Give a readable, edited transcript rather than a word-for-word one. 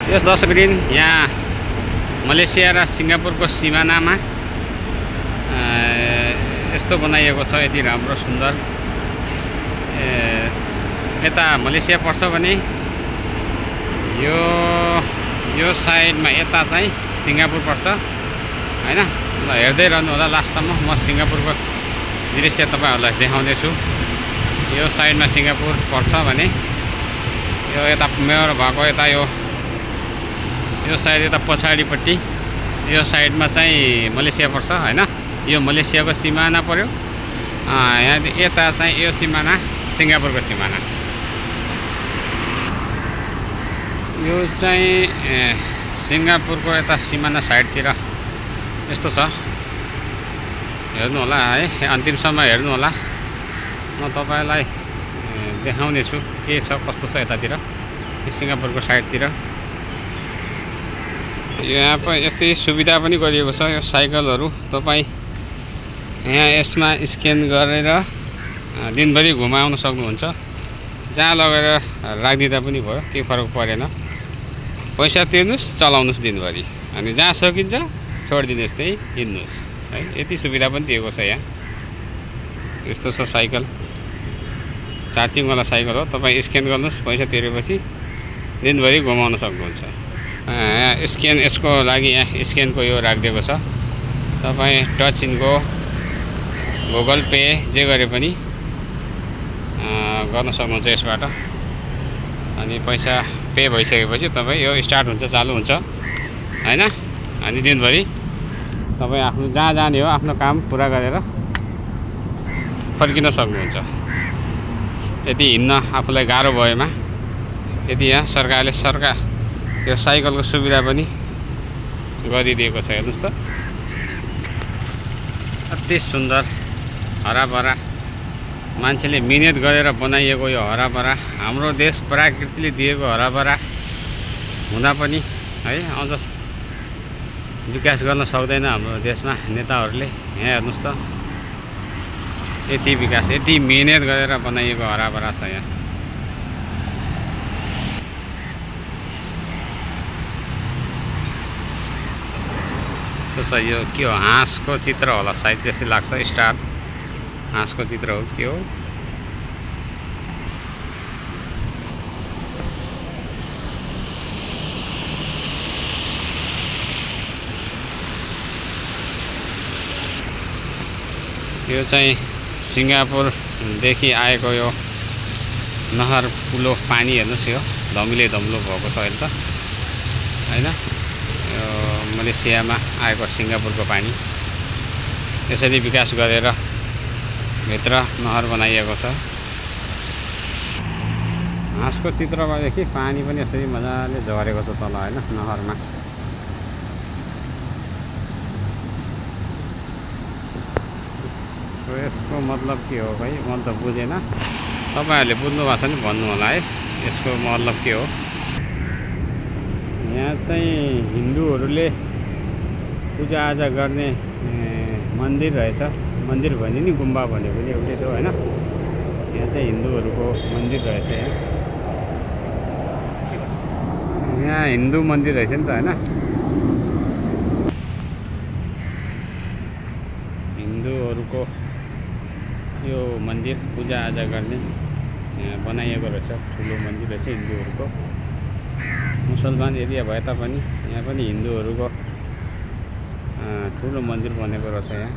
यस दर्शकवृन्द, यहाँ मलेसिया र सिङ्गापुरको सिमानामा यस्तो बनाइएको छ। यति राम्रो सुन्दर। यता मलेसिया पर्छ भने यो साइडमा यता चाहिँ सिङ्गापुर पर्छ हैन। ल हेर्दै रहनु होला लास्टसम्म। म सिङ्गापुरको दृश्य तपाईहरुलाई देखाउँदैछु। यो साइडमा सिङ्गापुर पर्छ भने यो यता मेरो भएको यता यो साइड यता पछाडिपट्टि यो साइडमा चाहिँ मलेसिया पर्छ हैन। यो मलेसियाको सिमाना पर्यो। यहाँ यता चाहिँ यो सिमाना सिङ्गापुरको सिमाना। यो चाहिँ सिङ्गापुरको यता सिमाना साइडतिर यस्तो छ। हेर्नु होला है, अन्तिमसम्म हेर्नु होला। म तपाईलाई देखाउने छु के छ कस्तो छ यतातिर सिङ्गापुरको साइडतिर। यहाँ पनि यस्तै सुविधा पनि गरिएको छ। यो साइकलहरू तपाईँ यहाँ यसमा स्क्यान गरेर दिनभरि घुमाउन सक्नुहुन्छ। जहाँ लगेर राखिदिँदा पनि भयो, केही फरक परेन। पैसा तिर्नुस्, चलाउनुस् दिनभरि, अनि जहाँ सकिन्छ छोडिदिनुहोस्, त्यही हिँड्नुहोस् है। यति सुविधा पनि दिएको छ यहाँ। यस्तो छ साइकल, चार्जिङवाला साइकल हो। तपाईँ स्क्यान गर्नुहोस्, पैसा तिरेपछि दिनभरि घुमाउन सक्नुहुन्छ। यहाँ स्क्यान, यसको लागि यहाँ स्क्यानको यो राखिदिएको छ। तपाईँ टच इनको गुगल पे जे गरे पनि गर्न सक्नुहुन्छ यसबाट। अनि पैसा पे भइसकेपछि तपाईँ यो स्टार्ट हुन्छ, चालु हुन्छ हैन। अनि दिनभरि तपाईँ आफ्नो जहाँ जाने हो आफ्नो काम पुरा गरेर फर्किन सक्नुहुन्छ। यदि हिँड्न आफूलाई गाह्रो भएमा यदि यहाँ सरकारले यो साइकलको सुविधा पनि गरिदिएको छ। हेर्नुस् त, अति सुन्दर हराभरा मान्छेले मिहिनेत गरेर बनाइएको यो हराभरा हाम्रो देश प्रकृतिले दिएको हराभरा हुँदा पनि है अझ विकास गर्न सक्दैन हाम्रो देशमा नेताहरूले। यहाँ हेर्नुस् त, यति विकास, यति मिहिनेत गरेर बनाइएको हराभरा छ यहाँ। यस्तो छ। यो के हो? हाँसको चित्र होला सायद, त्यस्तै लाग्छ। स्टार हाँसको चित्र हो के हो? यो चाहिँ सिङ्गापुरदेखि आएको यो नहर पुलो पानी हेर्नुहोस्। यो धमिलो भएको छ अहिले त हैन। यो मलेसियामा आएको सिङ्गापुरको पानी यसरी विकास गरेर भित्र नहर बनाइएको छ। हाँसको चित्रमादेखि पानी पनि यसरी मजाले झरेको छ तल हैन नहरमा। यसको मतलब के हो भाइ? म त बुझेन। तपाईहरुले बुझ्नु भएको छ भने भन्नु होला है यसको मतलब के हो। यहाँ चाहिँ हिन्दूहरूले पूजाआजा गर्ने मन्दिर रहेछ। मन्दिर भने नि गुम्बा भने पनि एउटै हो हैन। यहाँ चाहिँ हिन्दूहरूको मन्दिर रहेछ। यहाँ हिन्दू मन्दिर रहेछ नि त हैन। हिन्दूहरूको यो मन्दिर पूजाआजा गर्ने बनाइएको रहेछ। ठुलो मन्दिर रहेछ हिन्दूहरूको। मुसलमान एरिया भए तापनि यहाँ पनि हिन्दूहरूको ठुलो मन्दिर बनेको रहेछ यहाँ।